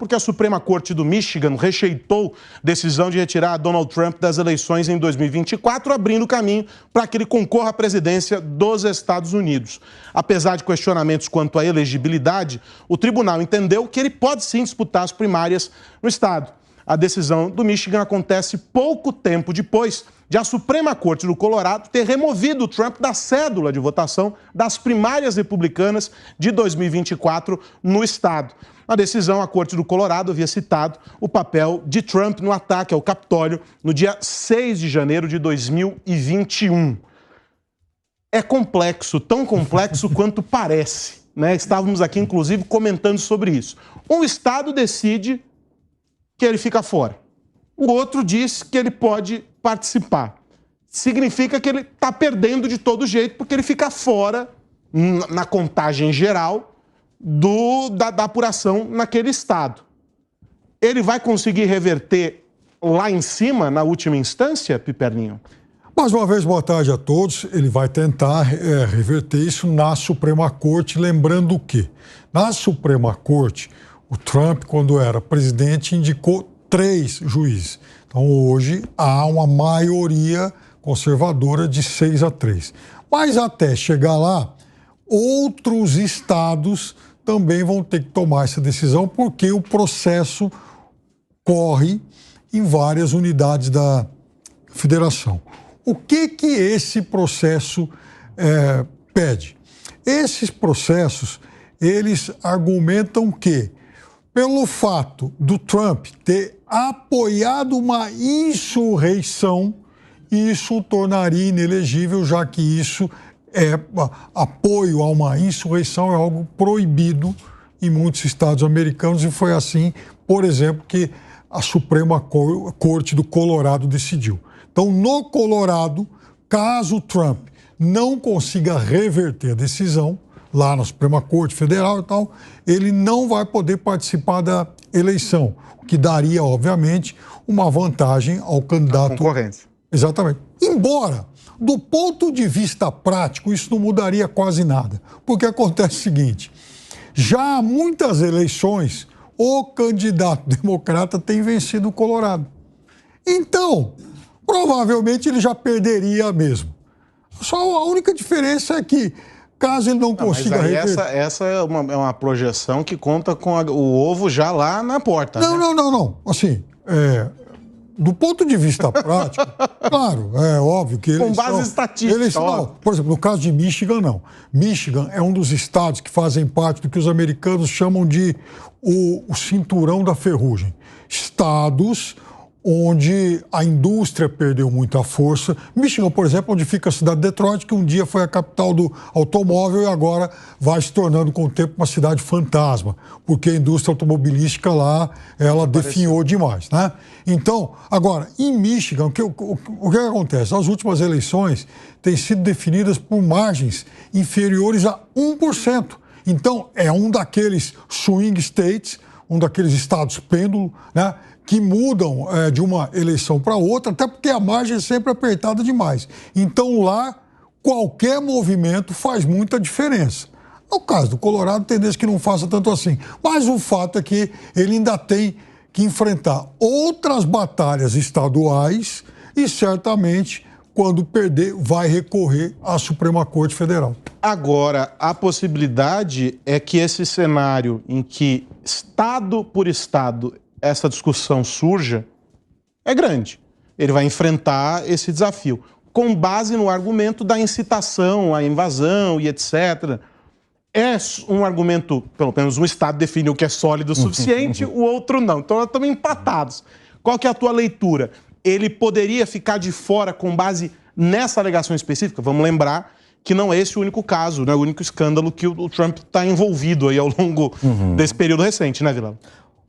porque a Suprema Corte do Michigan rejeitou decisão de retirar Donald Trump das eleições em 2024, abrindo caminho para que ele concorra à presidência dos Estados Unidos. Apesar de questionamentos quanto à elegibilidade, o tribunal entendeu que ele pode sim disputar as primárias no estado. A decisão do Michigan acontece pouco tempo depois de a Suprema Corte do Colorado ter removido o Trump da cédula de votação das primárias republicanas de 2024 no estado. Na decisão, a Corte do Colorado havia citado o papel de Trump no ataque ao Capitólio no dia 6 de janeiro de 2021. É complexo, tão complexo quanto parece, né? Estávamos aqui, inclusive, comentando sobre isso. Um estado decide que ele fica fora. O outro diz que ele pode participar. Significa que ele está perdendo de todo jeito, porque ele fica fora, na contagem geral, da apuração naquele estado. Ele vai conseguir reverter lá em cima, na última instância, Piperninho? Mais uma vez, boa tarde a todos. Ele vai tentar reverter isso na Suprema Corte, lembrando que, na Suprema Corte, o Trump, quando era presidente, indicou 3 juízes. Então, hoje, há uma maioria conservadora de 6-3. Mas até chegar lá, outros estados também vão ter que tomar essa decisão, porque o processo corre em várias unidades da federação. O que esse processo pede? Esses processos, eles argumentam que, pelo fato do Trump ter apoiado uma insurreição, isso o tornaria inelegível, já que isso apoio a uma insurreição é algo proibido em muitos estados americanos, e foi assim, por exemplo, que a Suprema Corte do Colorado decidiu. Então, no Colorado, caso o Trump não consiga reverter a decisão, lá na Suprema Corte Federal e tal, ele não vai poder participar da eleição, o que daria, obviamente, uma vantagem ao candidato. Concorrência. Exatamente. Embora, do ponto de vista prático, isso não mudaria quase nada, porque acontece o seguinte: já há muitas eleições, o candidato democrata tem vencido o Colorado. Então, provavelmente ele já perderia mesmo. Só a única diferença é que, caso ele não consiga reverter... Essa é uma projeção que conta com o ovo já lá na porta. Não. Assim, do ponto de vista prático, claro, é óbvio que eles com base estatística, não, por exemplo, no caso de Michigan, não. Michigan é um dos estados que fazem parte do que os americanos chamam de o cinturão da ferrugem. Estados onde a indústria perdeu muita força. Michigan, por exemplo, onde fica a cidade de Detroit, que um dia foi a capital do automóvel e agora vai se tornando com o tempo uma cidade fantasma, porque a indústria automobilística lá, ela definhou demais, né? Então, agora, em Michigan, o que acontece? As últimas eleições têm sido definidas por margens inferiores a 1%. Então, é um daqueles swing states, um daqueles estados pêndulo, né, que mudam de uma eleição para outra, até porque a margem é sempre apertada demais. Então, lá, qualquer movimento faz muita diferença. No caso do Colorado, tendência que não faça tanto assim. Mas o fato é que ele ainda tem que enfrentar outras batalhas estaduais e, certamente, quando perder, vai recorrer à Suprema Corte Federal. Agora, a possibilidade é que esse cenário em que, estado por estado, essa discussão surja, é grande. Ele vai enfrentar esse desafio, com base no argumento da incitação à invasão e etc. É um argumento, pelo menos um estado definiu que é sólido o suficiente, o outro não. Então, nós estamos empatados. Qual que é a tua leitura? Ele poderia ficar de fora com base nessa alegação específica? Vamos lembrar que não é esse o único caso, né? O único escândalo que o Trump está envolvido aí ao longo desse período recente, né, Vilela?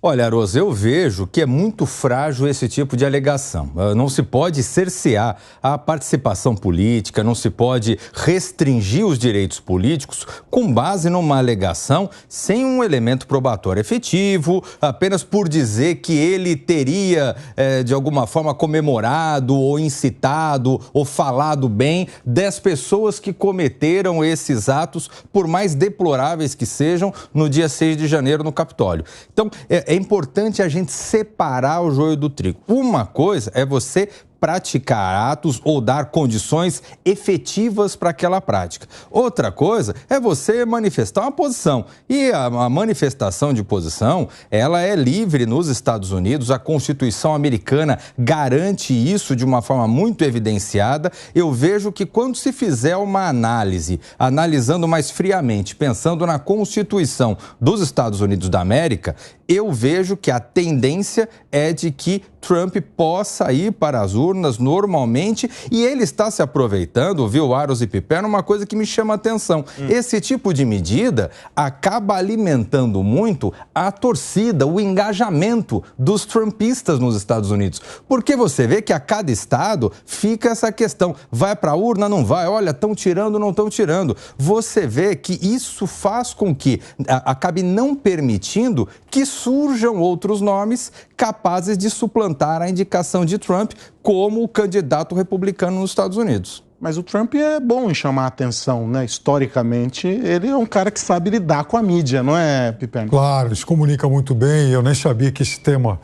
Olha, Arosa, eu vejo que é muito frágil esse tipo de alegação. Não se pode cercear a participação política, não se pode restringir os direitos políticos com base numa alegação sem um elemento probatório efetivo, apenas por dizer que ele teria, de alguma forma, comemorado ou incitado ou falado bem das pessoas que cometeram esses atos, por mais deploráveis que sejam, no dia 6 de janeiro no Capitólio. Então, é é importante a gente separar o joio do trigo. Uma coisa é você praticar atos ou dar condições efetivas para aquela prática. Outra coisa é você manifestar uma posição. E a manifestação de posição, ela é livre nos Estados Unidos, a Constituição americana garante isso de uma forma muito evidenciada. Eu vejo que quando se fizer uma análise, analisando mais friamente, pensando na Constituição dos Estados Unidos da América, eu vejo que a tendência é de que Trump possa ir para as urnas normalmente e ele está se aproveitando, viu, Aros e Piperno, uma coisa que me chama a atenção. Esse tipo de medida acaba alimentando muito a torcida, o engajamento dos trumpistas nos Estados Unidos. Porque você vê que a cada estado fica essa questão, vai para a urna, não vai, olha, estão tirando, não estão tirando. Você vê que isso faz com que acabe não permitindo que surjam outros nomes capazes de suplantar a indicação de Trump como o candidato republicano nos Estados Unidos. Mas o Trump é bom em chamar a atenção, né? Historicamente, ele é um cara que sabe lidar com a mídia, não é, Piperno? Claro, ele se comunica muito bem. Eu nem sabia que esse tema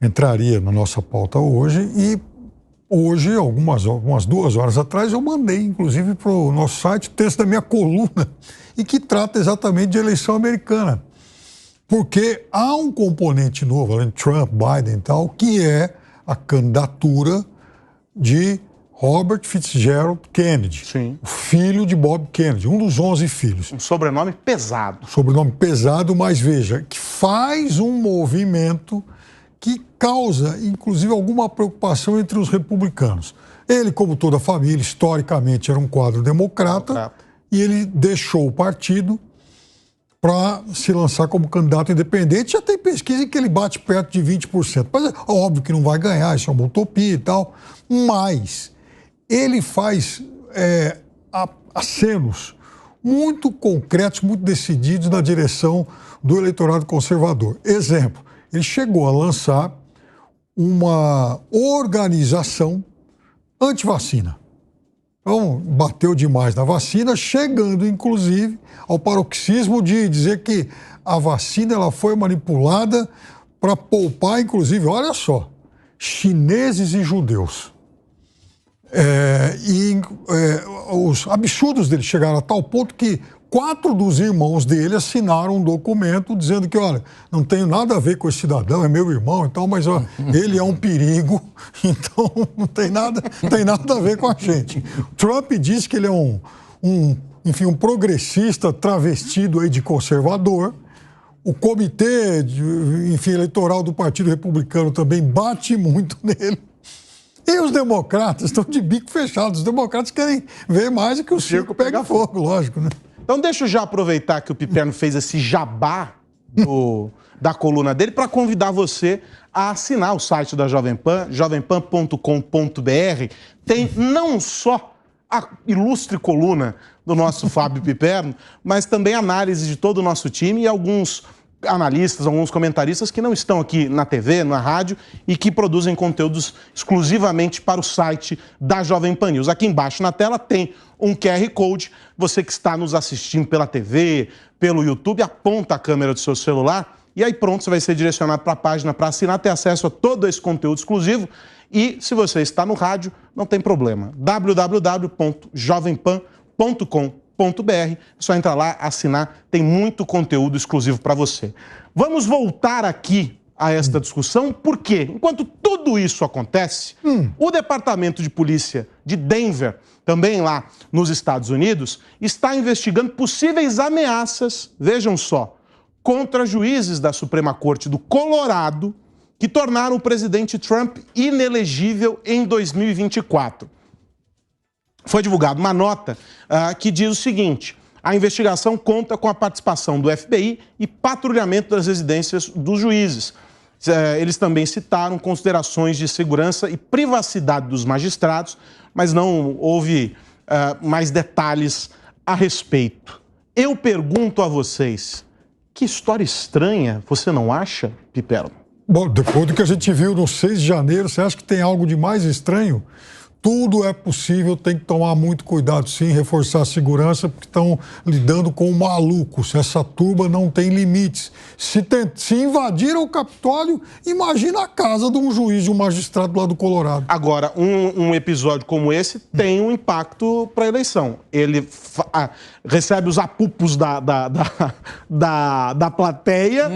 entraria na nossa pauta hoje. E hoje, algumas 2 horas atrás, eu mandei, inclusive, para o nosso site, o texto da minha coluna, e que trata exatamente de eleição americana. Porque há um componente novo, além de Trump, Biden e tal, que é a candidatura de Robert Fitzgerald Kennedy, Sim. o filho de Bob Kennedy, um dos 11 filhos. Um sobrenome pesado. Sobrenome pesado, mas veja, que faz um movimento que causa, inclusive, alguma preocupação entre os republicanos. Ele, como toda a família, historicamente era um quadro democrata. E ele deixou o partido para se lançar como candidato independente. Já tem pesquisa em que ele bate perto de 20%. Mas é óbvio que não vai ganhar, isso é uma utopia e tal. Mas ele faz acenos muito concretos, muito decididos na direção do eleitorado conservador. Exemplo, ele chegou a lançar uma organização anti-vacina. Então, bateu demais na vacina, chegando, inclusive, ao paroxismo de dizer que a vacina ela foi manipulada para poupar, inclusive, olha só, chineses e judeus. Os absurdos dele chegaram a tal ponto que 4 dos irmãos dele assinaram um documento dizendo que, olha, não tenho nada a ver com esse cidadão, é meu irmão e tal, mas ó, ele é um perigo, então não tem nada a ver com a gente. Trump disse que ele é um progressista travestido aí de conservador. O comitê eleitoral do Partido Republicano também bate muito nele. E os democratas estão de bico fechado. Os democratas querem ver mais que o circo pega fogo, lógico, né? Então deixa eu já aproveitar que o Piperno fez esse jabá da coluna dele para convidar você a assinar o site da Jovem Pan, jovempan.com.br. Tem não só a ilustre coluna do nosso Fábio Piperno, mas também análise de todo o nosso time e alguns analistas, alguns comentaristas que não estão aqui na TV, na rádio e que produzem conteúdos exclusivamente para o site da Jovem Pan News. Aqui embaixo na tela tem um QR Code. Você que está nos assistindo pela TV, pelo YouTube, aponta a câmera do seu celular e aí pronto, você vai ser direcionado para a página para assinar, ter acesso a todo esse conteúdo exclusivo. E se você está no rádio, não tem problema. www.jovempan.com.br. É só entrar lá, assinar, tem muito conteúdo exclusivo para você. Vamos voltar aqui a esta discussão, porque enquanto tudo isso acontece, o Departamento de Polícia de Denver, também lá nos Estados Unidos, está investigando possíveis ameaças, vejam só, contra juízes da Suprema Corte do Colorado que tornaram o presidente Trump inelegível em 2024. Foi divulgada uma nota que diz o seguinte: a investigação conta com a participação do FBI e patrulhamento das residências dos juízes. Eles também citaram considerações de segurança e privacidade dos magistrados, mas não houve mais detalhes a respeito. Eu pergunto a vocês, que história estranha, você não acha, Piperno? Bom, depois do que a gente viu no 6 de janeiro, você acha que tem algo de mais estranho? Tudo é possível, tem que tomar muito cuidado, sim, reforçar a segurança, porque estão lidando com malucos. Essa turma não tem limites. Se invadiram o Capitólio, imagina a casa de um juiz, de um magistrado lá do Colorado. Agora, um episódio como esse tem um impacto para a eleição. Ele recebe os apupos da plateia,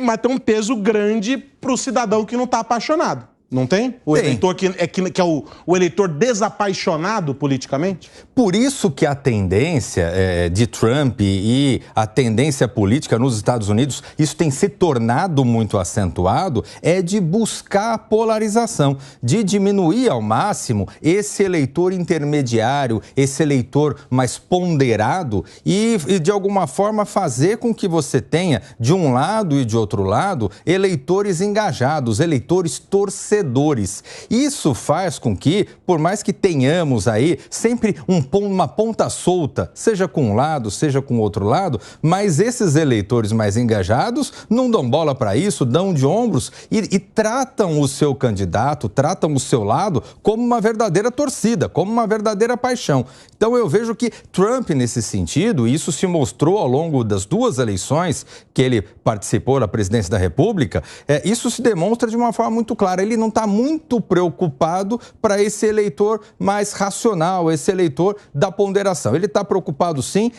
mas tem um peso grande para o cidadão que não está apaixonado. Não tem? O eleitor que é o eleitor desapaixonado politicamente? Por isso que a tendência de Trump e a tendência política nos Estados Unidos, isso tem se tornado muito acentuado, é de buscar a polarização, de diminuir ao máximo esse eleitor intermediário, esse eleitor mais ponderado e de alguma forma fazer com que você tenha, de um lado e de outro lado, eleitores engajados, eleitores torcedores. Isso faz com que, por mais que tenhamos aí sempre uma ponta solta, seja com um lado, seja com o outro lado, mas esses eleitores mais engajados não dão bola para isso, dão de ombros e tratam o seu candidato, tratam o seu lado como uma verdadeira torcida, como uma verdadeira paixão. Então eu vejo que Trump, nesse sentido, isso se mostrou ao longo das duas eleições que ele participou da presidência da República, isso se demonstra de uma forma muito clara. Ele não está muito preocupado para esse eleitor mais racional, esse eleitor da ponderação. Ele está preocupado, sim,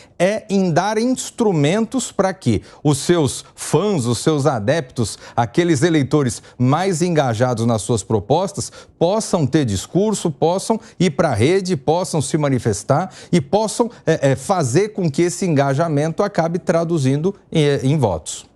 em dar instrumentos para que os seus fãs, os seus adeptos, aqueles eleitores mais engajados nas suas propostas, possam ter discurso, possam ir para a rede, possam se manifestar e possam fazer com que esse engajamento acabe traduzindo em votos.